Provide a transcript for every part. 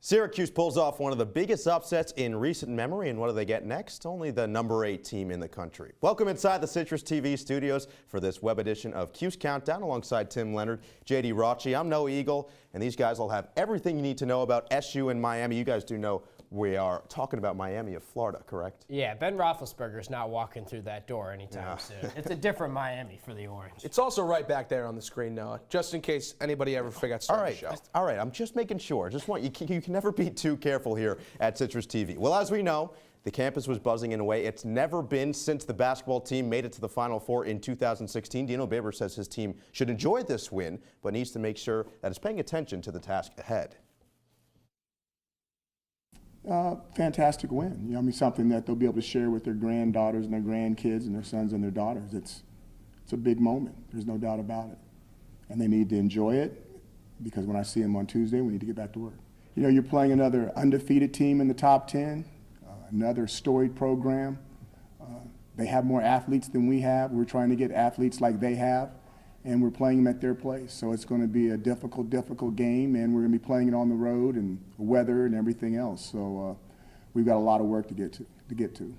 Syracuse pulls off one of the biggest upsets in recent memory, and what do they get next? Only the number 8 team in the country. Welcome inside the CitrusTV studios for this web edition of Cuse Countdown alongside Tim Leonard, JD Raucci. I'm No Eagle, and these guys will have everything you need to know about SU and Miami. You guys do know we are talking about Miami of Florida, correct? Yeah, Ben Roethlisberger's not walking through that door anytime soon. It's a different Miami for the Orange. It's also right back there on the screen, Noah, just in case anybody ever forgets to start the show. All right, I'm just making sure. Just want you can never be too careful here at CitrusTV. Well, as we know, the campus was buzzing in a way it's never been since the basketball team made it to the Final Four in 2016. Dino Babers says his team should enjoy this win, but needs to make sure that it's paying attention to the task ahead. Fantastic win. I mean, something that they'll be able to share with their granddaughters and their grandkids and their sons and their daughters. It's a big moment. There's no doubt about it. And they need to enjoy it, because when I see them on Tuesday, we need to get back to work. You know, you're playing another undefeated team in the top 10, another storied program. They have more athletes than we have. We're trying to get athletes like they have, and we're playing them at their place. So it's going to be a difficult game, and we're going to be playing it on the road and weather and everything else. So we've got a lot of work to get to.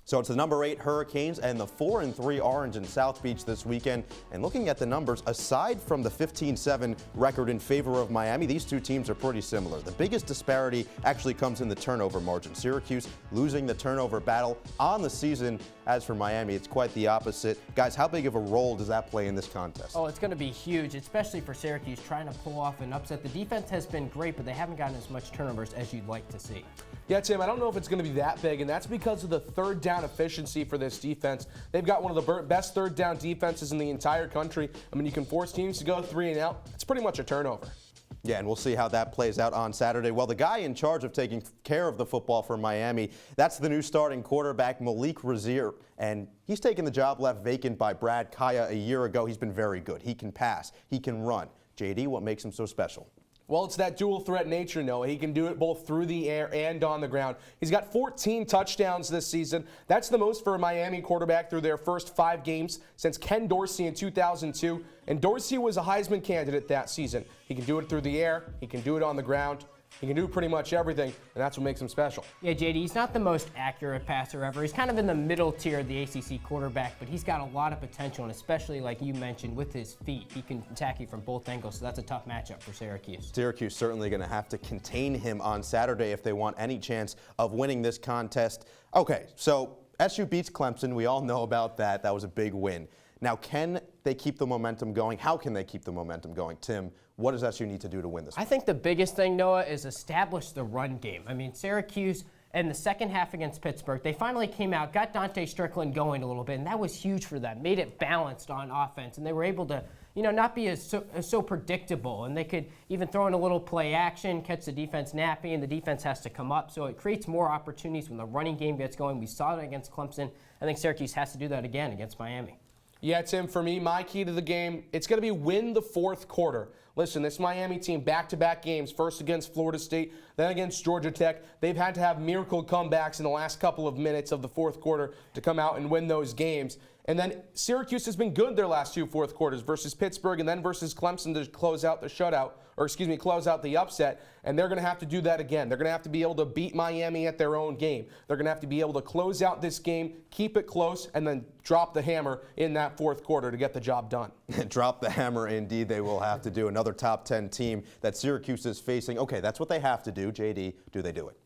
So it's the number 8 Hurricanes and the 4-3 Orange in South Beach this weekend. And looking at the numbers, aside from the 15-7 record in favor of Miami, these two teams are pretty similar. The biggest disparity actually comes in the turnover margin. Syracuse losing the turnover battle on the season. As for Miami, it's quite the opposite. Guys, how big of a role does that play in this contest? Oh, it's going to be huge, especially for Syracuse trying to pull off an upset. The defense has been great, but they haven't gotten as much turnovers as you'd like to see. Yeah, Tim, I don't know if it's going to be that big, and that's because of the third down efficiency for this defense. They've got one of the best third down defenses in the entire country. I mean, you can force teams to go 3 and out. It's pretty much a turnover. Yeah, and we'll see how that plays out on Saturday. Well, the guy in charge of taking care of the football for Miami, that's the new starting quarterback, Malik Razier. And he's taken the job left vacant by Brad Kaya a year ago. He's been very good. He can pass. He can run. JD, what makes him so special? Well, it's that dual threat nature, Noah. He can do it both through the air and on the ground. He's got 14 touchdowns this season. That's the most for a Miami quarterback through their first 5 games since Ken Dorsey in 2002. And Dorsey was a Heisman candidate that season. He can do it through the air. He can do it on the ground. He can do pretty much everything, and that's what makes him special. Yeah, JD, he's not the most accurate passer ever. He's kind of in the middle tier of the ACC quarterback, but he's got a lot of potential, and especially, like you mentioned, with his feet, he can attack you from both angles, so that's a tough matchup for Syracuse. Syracuse certainly going to have to contain him on Saturday if they want any chance of winning this contest. Okay, so SU beats Clemson. We all know about that. That was a big win. Now, can they keep the momentum going? How can they keep the momentum going? Tim, what does SU need to do to win this one? I think the biggest thing, Noah, is establish the run game. I mean, Syracuse in the second half against Pittsburgh, they finally came out, got Dante Strickland going a little bit, and that was huge for them. Made it balanced on offense, and they were able to, you know, not be so predictable. And they could even throw in a little play action, catch the defense napping, and the defense has to come up. So it creates more opportunities when the running game gets going. We saw it against Clemson. I think Syracuse has to do that again against Miami. Yeah, Tim, for me, my key to the game, it's going to be win the fourth quarter. Listen, this Miami team, back-to-back games, first against Florida State, then against Georgia Tech. They've had to have miracle comebacks in the last couple of minutes of the fourth quarter to come out and win those games. And then Syracuse has been good their last 2 fourth quarters versus Pittsburgh and then versus Clemson to close out the shutout, or close out the upset. And they're going to have to do that again. They're going to have to be able to beat Miami at their own game. They're going to have to be able to close out this game, keep it close, and then drop the hammer in that fourth quarter to get the job done. Drop the hammer, indeed, they will have to do. Another top 10 team that Syracuse is facing. Okay, that's what they have to do. JD, do they do it?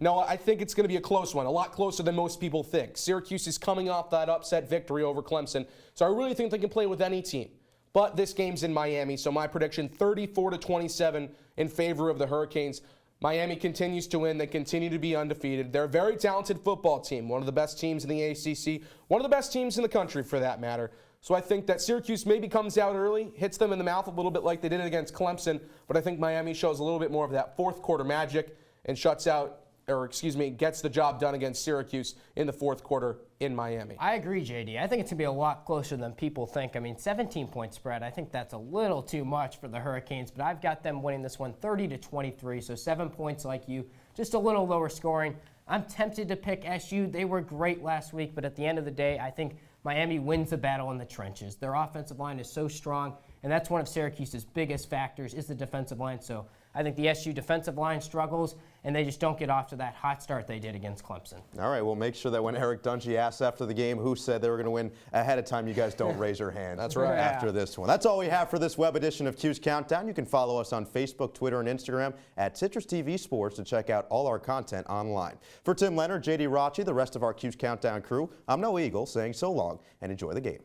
No, I think it's going to be a close one, a lot closer than most people think. Syracuse is coming off that upset victory over Clemson, so I really think they can play with any team. But this game's in Miami, so my prediction, 34-27 in favor of the Hurricanes. Miami continues to win. They continue to be undefeated. They're a very talented football team, one of the best teams in the ACC, one of the best teams in the country for that matter. So I think that Syracuse maybe comes out early, hits them in the mouth a little bit like they did against Clemson, but I think Miami shows a little bit more of that fourth quarter magic and gets the job done against Syracuse in the fourth quarter in Miami. I agree, JD. I think it's going to be a lot closer than people think. I mean, 17-point spread, I think that's a little too much for the Hurricanes, but I've got them winning this one 30-23, so 7 points like you, just a little lower scoring. I'm tempted to pick SU. They were great last week, but at the end of the day, I think Miami wins the battle in the trenches. Their offensive line is so strong, and that's one of Syracuse's biggest factors is the defensive line, so I think the SU defensive line struggles, and they just don't get off to that hot start they did against Clemson. All right, well, make sure that when Eric Dungy asks after the game who said they were going to win ahead of time, you guys don't raise your hand. That's right. After this one. That's all we have for this web edition of Cuse Countdown. You can follow us on Facebook, Twitter, and Instagram at CitrusTV Sports to check out all our content online. For Tim Leonard, JD Raucci, the rest of our Cuse Countdown crew, I'm Noah Eagle saying so long and enjoy the game.